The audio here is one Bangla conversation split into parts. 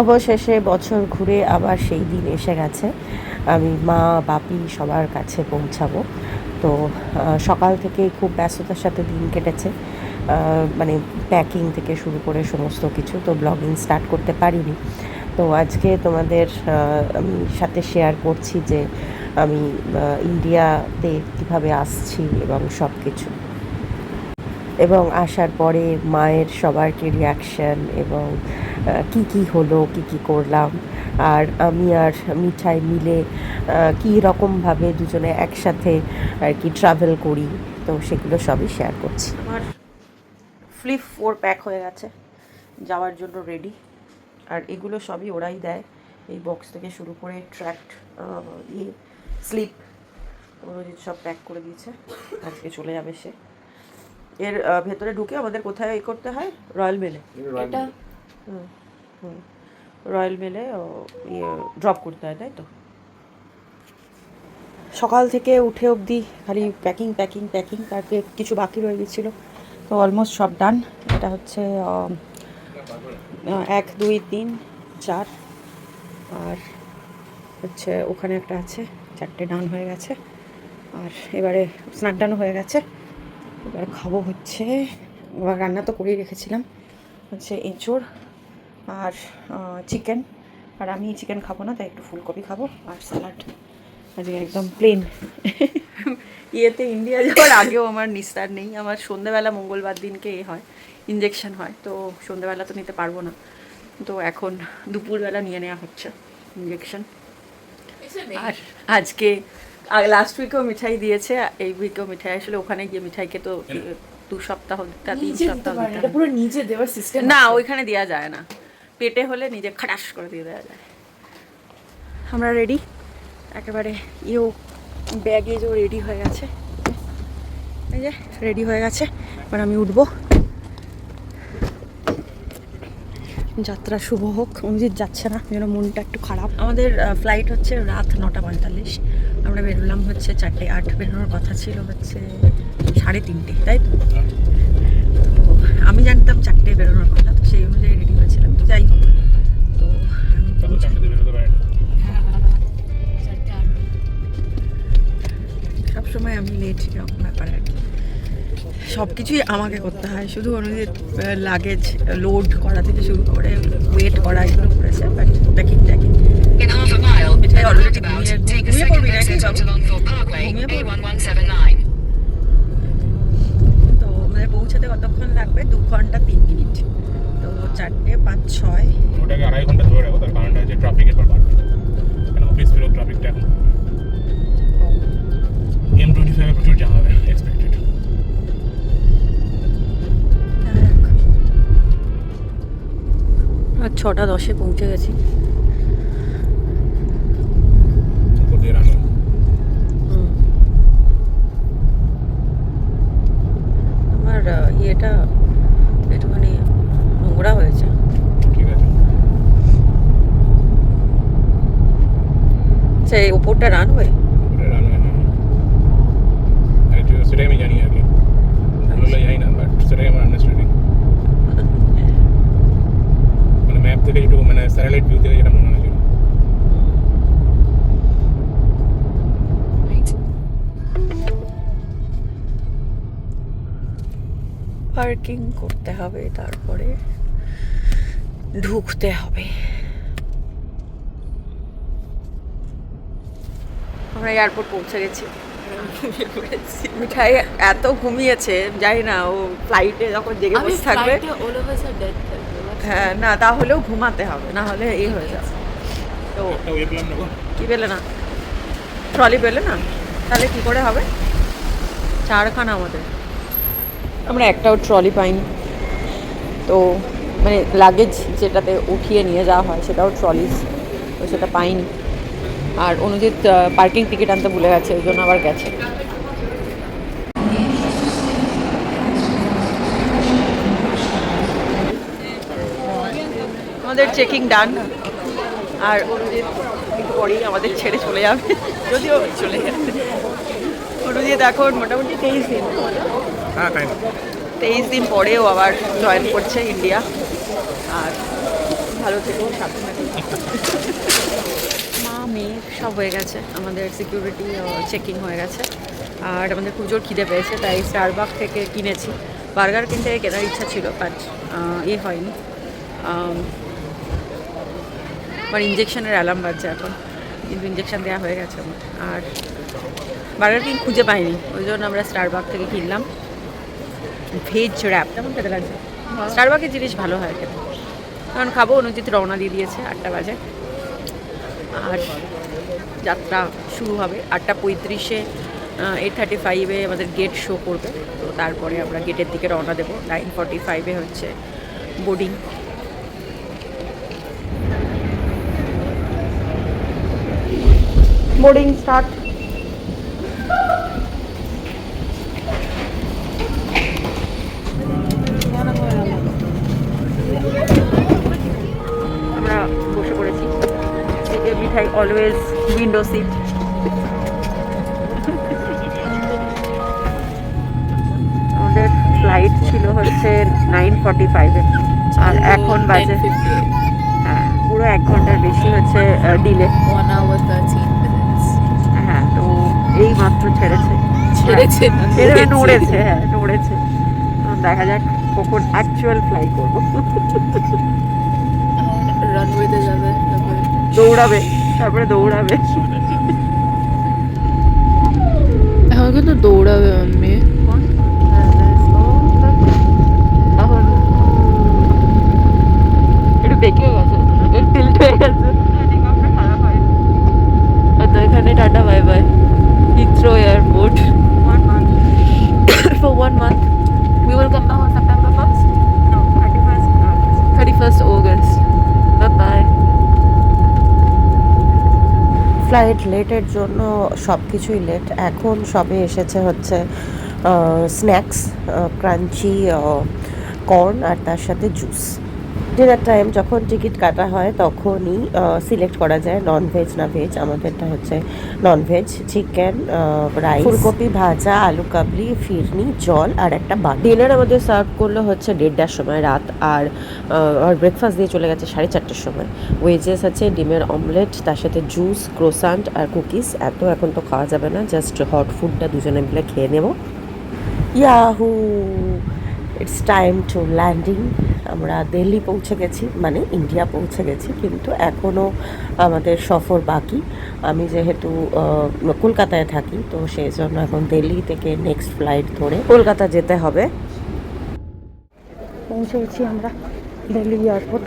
অবশেষে বছর ঘুরে আবার সেই দিন এসে গেছে। আমি মা বাপি সবার কাছে পৌঁছাবো। তো সকাল থেকেই খুব ব্যস্ততার সাথে দিন কেটেছে, মানে প্যাকিং থেকে শুরু করে সমস্ত কিছু। তো ব্লগিং স্টার্ট করতে পারিনি। তো আজকে তোমাদের আমি সাথে শেয়ার করছি যে আমি ইন্ডিয়াতে কীভাবে আসছি এবং সব কিছু, এবং আসার পরে মায়ের সবারকে রিয়াকশান এবং কি কি হলো, কি কি করলাম, আর আমি আর মিঠাই মিলে কী রকমভাবে দুজনে একসাথে আর কি ট্রাভেল করি। তো সেগুলো সবই শেয়ার করছি। আমার ফ্লিপ 4 প্যাক হয়ে গেছে, যাওয়ার জন্য রেডি। আর এগুলো সবই ওরাই দেয়, এই বক্স থেকে শুরু করে ট্র্যাক্ট, স্লিপ, অরজিৎ সব প্যাক করে দিয়েছে। আজকে চলে যাবে সে। এর ভেতরে ঢুকে আমাদের কোথায় করতে হয়? রয়্যাল মেলে। এটা রয়্যাল মেলে ড্রপ করতে হয়, তাই তো? সকাল থেকে উঠে অবধি খালি প্যাকিং প্যাকিং প্যাকিং, তারপরে কিছু বাকি রয়ে গেছিলো, তো অলমোস্ট সব ডান। এটা হচ্ছে 1 2 3 4, আর হচ্ছে ওখানে একটা আছে, 4টে ডান হয়ে গেছে। আর এবারে স্নান টানও হয়ে গেছে। এবারে খাবো হচ্ছে, রান্না তো করেই রেখেছিলাম, হচ্ছে এঁচোড় আর চিকেন। আর আমি চিকেন খাবো না, তাই একটু ফুলকপি খাবো আর স্যালাড। আজকে একদম প্লেন। ইয়েতে ইন্ডিয়া যাওয়ার আগেও আমার নিস্তার নেই। আমার সন্ধ্যেবেলা মঙ্গলবার দিনকে হয়, ইঞ্জেকশন হয়, তো সন্ধ্যেবেলা তো নিতে পারবো না। তো এখন দুপুরবেলা নিয়ে নেওয়া হচ্ছে ইঞ্জেকশন। আর আজকে লাস্ট উইকেও মিঠাই দিয়েছে, এই উইকেও মিঠাই আসলে ওখানে গিয়ে মিঠাইকে তো 2 সপ্তাহ 3 সপ্তাহ পুরো নিজে দেওয়ার সিস্টেম না, ওইখানে দেওয়া যায় না। পেটে হলে নিজে খাটাস করে দিয়ে দেওয়া যায়। আমরা রেডি একেবারে, ব্যাগে যে রেডি হয়ে গেছে, এই যে রেডি হয়ে গেছে। এবার আমি উঠবো। যাত্রা শুভ হোক। অঞ্জিত যাচ্ছে না, যেন মনটা একটু খারাপ। আমাদের ফ্লাইট হচ্ছে রাত 9টা 45। আমরা বেরোলাম হচ্ছে 4টে 8। বেরোনোর কথা ছিল হচ্ছে 3:30, তাই তো? আমি জানতাম 4টে বেরোনোর কথা, তো সেই অনুযায়ী রেডি হয়েছিলাম। তো যাই হোক, তো সবসময় আমি লেট, এরকম ব্যাপার আর কি। সব কিছুই আমাকে করতে হয়, শুধু অনুযায়ী লাগেজ লোড করা থেকে শুরু করে ওয়েট করা, এগুলো করেছে। বাট প্যাকিং ট্যাকিং মিঠাই অলরেডি ঘুমিয়ে পড়বি নাকি বাবু? ঘুমিয়ে পড়বি? তো মানে পৌঁছাতে কতক্ষণ লাগবে? 2 ঘন্টা 3 মিনিট। তো 4টে 5 6 ওটাকে 2.5 ঘন্টা ধরে রাখো, তার কারণটা হচ্ছে ট্রাফিকের পর পার কেন অফিস ফেরত ট্রাফিকটা এখন M25 এ প্রচুর জ্যাম হবে এক্সপেক্টেড। আর 6টা 10-এ পৌঁছে গেছি। আমার ইয়েটা একটুখানি নোংরা হয়েছে। ঠিক আছে, সেই উপরটা রানওয়ে, সেটাই আমি জানি আর কি, বলে যাই না, বাট সেটাই আমার আন্ডারস্ট্যান্ডিং। মানে ম্যাপ থেকে যেটুকু, মানে স্যাটেলাইট ভিউ থেকে যেটা মনে হয়েছিল। পার্কিং করতে হবে, তারপরে ঢুকতে হবে। আমরা এয়ারপোর্ট পৌঁছে গেছি। মিঠাই এত ঘুমিয়েছে, জানি না ও ফ্লাইটে যখন জেগে বসে থাকবে। হ্যাঁ, না তাহলেও ঘুমাতে হবে, না হলে এই হয়ে যাবে। তো কি পেলে না? ট্রলি পেলে না, তাহলে কি করে হবে? 4খানা আমাদের, আমরা একটাও ট্রলি পাইনি। তো মানে লাগেজ যেটাতে উঠিয়ে নিয়ে যাওয়া হয় সেটাও ট্রলিজ, তো সেটা পাইনি। আর অনুজিৎ পার্কিং টিকিট আনতে ভুলে গেছে, ওই জন্য আবার গেছে। আমাদের চেকিং ডান, আর অনুজিৎ একটু পরেই আমাদের ছেড়ে চলে যাবে, যদিও চলে গেছে। অনুজিৎ এখন মোটামুটি 23 দিন, হ্যাঁ তাই না, 23 দিন পরেও আবার জয়েন করছে ইন্ডিয়া। আর ভালো থেকো, সাবধানে থেকো। মা মেয়ে সব হয়ে গেছে, আমাদের সিকিউরিটি চেকিং হয়ে গেছে, আর আমাদের খুব জোর খিদে পেয়েছে, তাই স্টারবাক থেকে কিনেছি। বার্গার কিনতে কেনার ইচ্ছা ছিল, বাট হয়নি। আমার ইঞ্জেকশনের অ্যালার্ম বাজছে এখন, কিন্তু ইঞ্জেকশন দেওয়া হয়ে গেছে আমার। আর বার্গার কিং খুঁজে পাইনি, ওই জন্য আমরা স্টারবাক থেকে কিনলাম ভেজ র্যাপ। কেমন খেতে লাগছে? স্টারবাকের জিনিস ভালো হয় খেতে। কারণ খাবো, অনুজিৎ রওনা দিয়ে দিয়েছে 8টা বাজে, আর যাত্রা শুরু হবে 8:35-এ। 8:35-এ আমাদের গেট শো করবে, তো তারপরে আমরা গেটের দিকে রওনা দেবো। 9:45-এ হচ্ছে বোর্ডিং। Boarding start. আমরা বসে পড়েছি সিটে, মিঠাই অলওয়েজ উইন্ডো সিট। আমাদের ফ্লাইট ছিল হচ্ছে 9:45-এ, আর এখন বাজে, হ্যাঁ পুরো 1 ঘন্টার বেশি হচ্ছে ডিলে। 1 hour 13 minutes. হ্যাঁ, তো এই মাত্র ছেড়েছে, ছেড়েছে নড়েছে, হ্যাঁ নড়েছে। তো দেখা যাক কখন অ্যাকচুয়াল ফ্লাই করবো। রানওয়েতে যাবে, তারপরে দৌড়াবে, তারপরে দৌড়াবে। এখন কিন্তু দৌড়াবে মাম্মি। তখন একটু বেঁকে গেছে, একটু টিল্ট হয়ে গেছে। খারাপ হয় তো এখানে tata bye bye, Heathrow airport. 1 month. For 1 month. We will come back on September 1st. No, 31st. 31st August. Bye bye. Flight লেটের জন্য সব কিছুই লেট। এখন সবে এসেছে হচ্ছে স্ন্যাক্স, ক্রাঞ্চি কর্ন, আর তার সাথে জুস। ডিনার টাইম যখন টিকিট কাটা হয় তখনই সিলেক্ট করা যায় নন ভেজ না ভেজ। আমাদেরটা হচ্ছে নন ভেজ, চিকেন, রাইস, ফুলকপি ভাজা, আলু কাবলি, ফিরনি, জল আর একটা বাটি। ডিনার আমাদের সার্ভ করলো হচ্ছে 1:30টার সময় রাত, আর ব্রেকফাস্ট দিয়ে চলে গেছে 4:30টার সময়। ওয়েজেস আছে ডিমের অমলেট, তার সাথে জুস, ক্রোসান্ট আর কুকিজ। এখন তো খাওয়া যাবে না, জাস্ট হট ফুডটা দুজনে মিলে খেয়ে নেব। Yahoo, it's time to landing. আমরা দিল্লি পৌঁছে গেছি, মানে ইন্ডিয়া পৌঁছে গেছি, কিন্তু এখনও আমাদের সফর বাকি। আমি যেহেতু কলকাতায় থাকি, তো সেই জন্য এখন দিল্লি থেকে নেক্সট ফ্লাইট ধরে কলকাতা যেতে হবে। পৌঁছে গেছি আমরা দিল্লি এয়ারপোর্ট।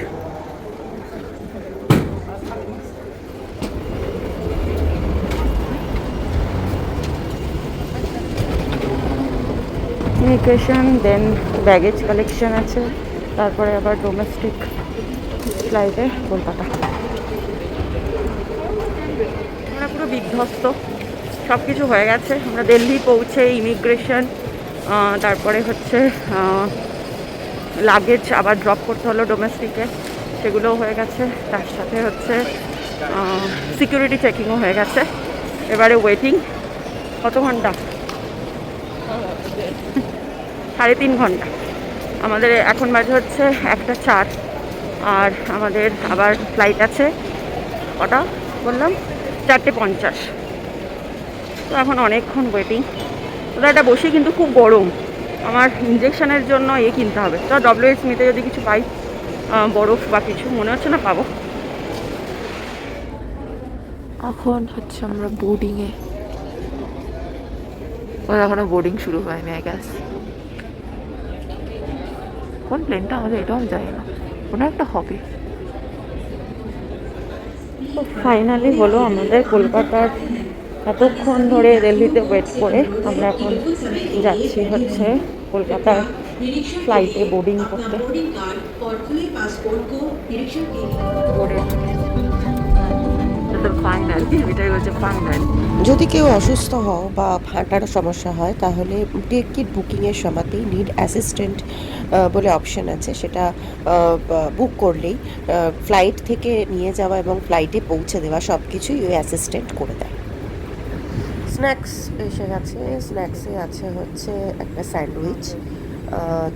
ইমিগ্রেশন, দেন ব্যাগেজ কালেকশন আছে, তারপরে আবার ডোমেস্টিক ফ্লাইটে কলকাতা। আমরা পুরো বিধ্বস্ত, সব কিছু হয়ে গেছে। আমরা দিল্লি পৌঁছে ইমিগ্রেশন, তারপরে হচ্ছে লাগেজ আবার ড্রপ করতে হলো ডোমেস্টিকে, সেগুলোও হয়ে গেছে। তার সাথে হচ্ছে সিকিউরিটি চেকিংও হয়ে গেছে। এবারে ওয়েটিং কত ঘন্টা? 3.5 ঘন্টা। আমাদের এখন বাজে হচ্ছে 1:04, আর আমাদের আবার ফ্লাইট আছে কটা বললাম, 4:50। তো এখন অনেকক্ষণ ওয়েটিং। ওটা বসে, কিন্তু খুব গরম। আমার ইঞ্জেকশনের জন্য কিনতে হবে। তো WH-স্মিথে যদি কিছু পাই, বরফ বা কিছু, মনে হচ্ছে না পাবো। এখন হচ্ছে আমরা বোর্ডিংয়ে, এখনো বোর্ডিং শুরু হয়নি আই গেস। কোন প্লেনটা আমাদের এটাও আমি জানি না, কোনো একটা হবে। তো ফাইনালি হলো আমাদের কলকাতার, এতক্ষণ ধরে দিল্লিতে ওয়েট করে আমরা এখন যাচ্ছি হচ্ছে কলকাতার ফ্লাইটে বোর্ডিং করতে। ফাইনাল, এটাই হচ্ছে ফাইনাল। যদি কেউ অসুস্থ হও বা হাঁটার সমস্যা হয়, তাহলে টিকিট বুকিংয়ের সময়তেই নিড অ্যাসিস্ট্যান্ট বলে অপশন আছে, সেটা বুক করলেই ফ্লাইট থেকে নিয়ে যাওয়া এবং ফ্লাইটে পৌঁছে দেওয়া সব কিছুই ওই অ্যাসিস্ট্যান্ট করে দেয়। স্ন্যাক্স এসে গেছে। স্ন্যাক্সে আছে হচ্ছে একটা স্যান্ডউইচ,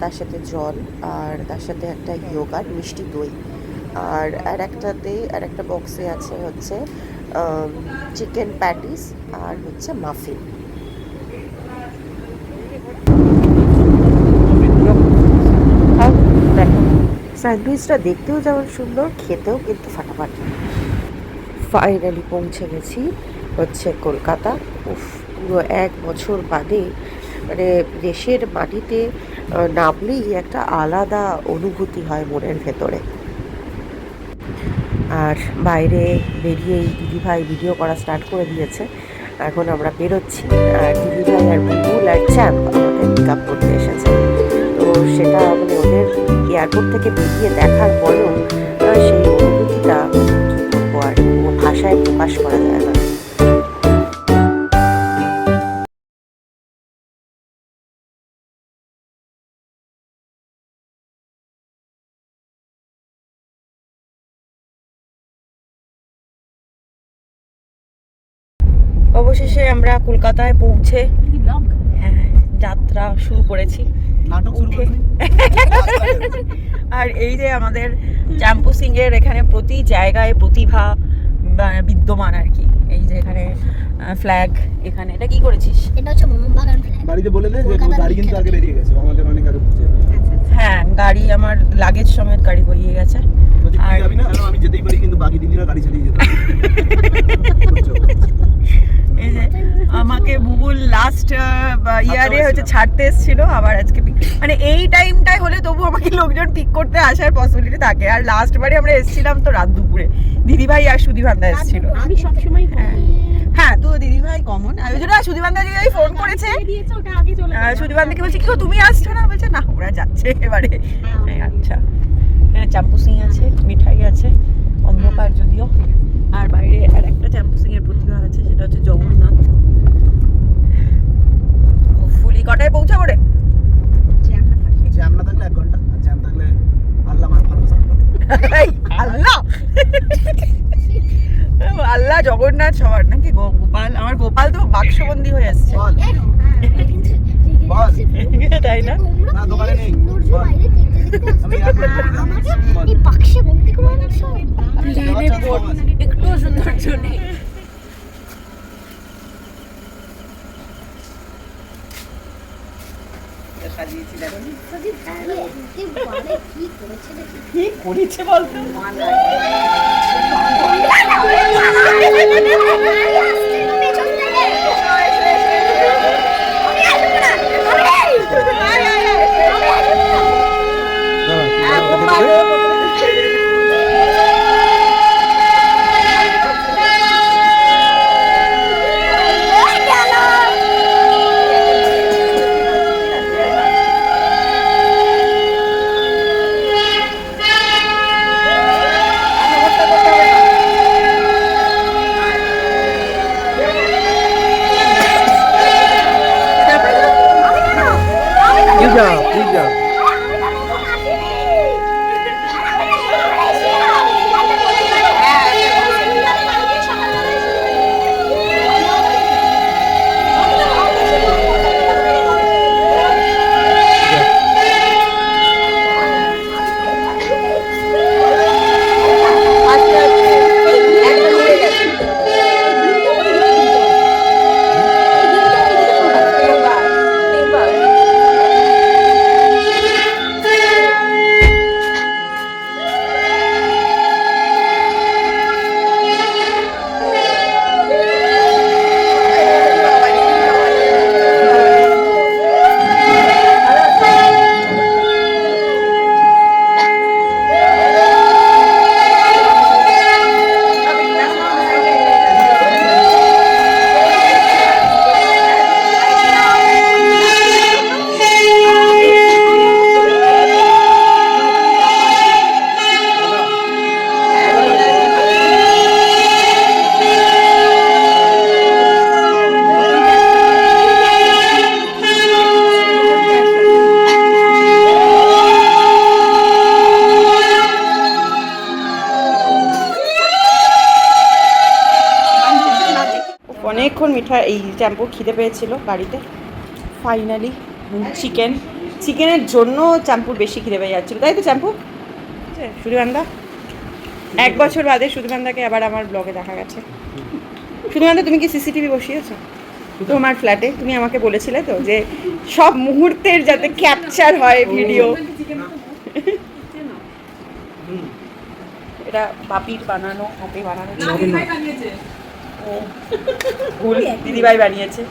তার সাথে জল, আর তার সাথে একটা ইয়োগার্ট, মিষ্টি দই। আর আর একটা বক্সে আছে হচ্ছে চিকেন প্যাটিস আর হচ্ছে মাফিন। দেখো স্যান্ডউইচটা দেখতেও যেমন সুন্দর, খেতেও কিন্তু ফাটাফাটি। ফাইনালি পৌঁছে গেছি হচ্ছে কলকাতা। উফ, পুরো 1 বছর বাদে মানে দেশের মাটিতে নামলেই একটা আলাদা অনুভূতি হয় মনের ভেতরে। আর বাইরে বেরিয়েই দিদিভাই ভিডিও করা স্টার্ট করে দিয়েছে। এখন আমরা বেরোচ্ছি, আর দিদিভাই আর বুলবুল আর চ্যাম্প আমাদের পিক আপ করতে এসেছে। তো সেটা মানে ওদের এয়ারপোর্ট থেকে বেরিয়ে দেখার পরেও সেই অনুভূতিটা কী বলবো আর ভাষায় প্রকাশ করা যায় না। অবশেষে আমরা কলকাতায় পৌঁছে যাত্রা শুরু করেছি। উঠে আর এই যে আমাদের চ্যাম্পু সিং এর এখানে প্রতি জায়গায় প্রতিভা বিদ্যমান আর কি। এই যে এখানে ফ্ল্যাগ, এখানে এটা কি করেছিস? এটা হচ্ছে মোহনবাগান ফ্ল্যাগ। বাড়িতে বলে দে যে গাড়ি কিন্তু আগে বেরিয়ে গেছে, আমাদের অনেক আগে পৌঁছে। হ্যাঁ, গাড়ি আমার লাগেজ সমেত গাড়ি বেরিয়ে গেছে। আর যাবি না, আমি যেতেই পারি, কিন্তু বাকি দিদিরা গাড়ি চালিয়ে যেতে। এই যে আমাকে বুবুল লাস্ট ইয়ারে হচ্ছে ছাড়তে এসেছিল, আবার আজকে মানে এই টাইমটাই হলে তবু আমাকে লোকজন পিক করতে আসার পসিবিলিটি থাকে। আর লাস্ট বারে আমরা এসেছিলাম তো রাত দুপুরে, দিদিভাই আর সুদীভান্দা এসেছিল। আমি সবসময় হ্যাঁ, তো দিদিভাই কমন। আর ওই জন্য সুদীভান্দা দিদিভাই ফোন করেছে, সুদীভান্দাকে বলছে কি তুমি আসছো না, বলছে না ওরা যাচ্ছে এবারে। আচ্ছা, চ্যাম্পু সিং আছে, মিঠাই আছে, অন্ধকার যদিও। আর বাইরে আর একটা চ্যাম্পু সিং এর প্রতিভা আছে, সেটা হচ্ছে জগন্নাথ। ফুলি কটায় পৌঁছাবো রে? জ্যাম না থাকলে 1 ঘন্টা, আর জ্যাম থাকলে আল্লাহ আমার ভরসা। আল্লাহ আল্লাহ জগন্নাথ সবার নাকি গোপাল। আমার গোপাল তো বাক্সবন্দি হয়ে আসছে, বল তাই না? না দোকানে নেই, আমি এই বাক্সে বন্দি করে আনছো। একটু সৌন্দর্য নেই। সাজিয়েছি দেখো কি করেছে দেখি। কি করেছে বলতো। অনেকক্ষণ মিঠা এই চ্যাম্পুর খিদে পেয়েছিল গাড়িতে। ফাইনালি চিকেনের জন্য চ্যাম্পুর বেশি খিদে পেয়ে যাচ্ছিলো, তাই তো চ্যাম্পু সুরিবান্দা? 1 বছর বাদে সুধীমানদাকে আবার আমার ব্লগে দেখা গেছে। সুধীমানদা, তুমি কি সিসিটিভি বসিয়েছো তোমার ফ্ল্যাটে? তুমি আমাকে বলেছিলে তো যে সব মুহূর্তের যাতে ক্যাপচার হয় ভিডিও। এটা বাপির বানানো, হাতে বানানো ও ভুল, দিদিভাই বানিয়েছে।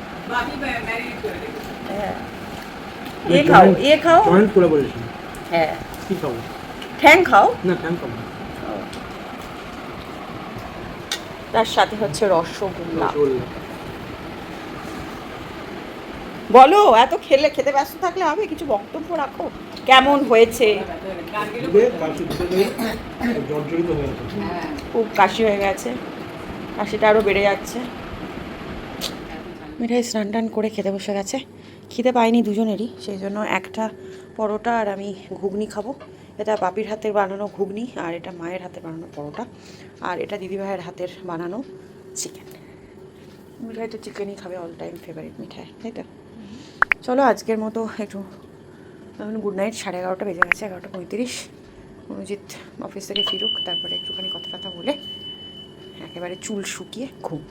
হ্যাঁ, এ খাও, এ খাও। Joint collaboration. হ্যাঁ, কি খাবো? ঠ্যাং খাও। না কেন খাবো? তার সাথে হচ্ছে রসগোল্লা। রসগোল্লা। বলো, এত খেতে ব্যস্ত থাকলে হবে? কিছু বক্তব্য রাখো, কেমন হয়েছে? জর্জরিত হয়ে আছে। খুব কাশি হয়ে গেছে, কাশিটা আরও বেড়ে যাচ্ছে। মিঠাই স্নান টান করে খেতে বসে গেছে। খিদে পাইনি দুজনেরই, সেই জন্য একটা পরোটা আর আমি ঘুগনি খাবো। এটা বাপির হাতের বানানো ঘুগনি, আর এটা মায়ের হাতে বানানো পরোটা, আর এটা দিদিভাইয়ের হাতের বানানো চিকেন। মিঠাই তো চিকেনই খাবে, অল টাইম ফেভারিট মিঠাই, তাই তো? চলো আজকের মতো একটু এখন গুড নাইট। 11:30 বেজে গেছে, 11:35। অনুজিৎ অফিস থেকে ফিরুক, তারপরে একটুখানি কথা বলে একেবারে চুল শুকিয়ে ঘুম।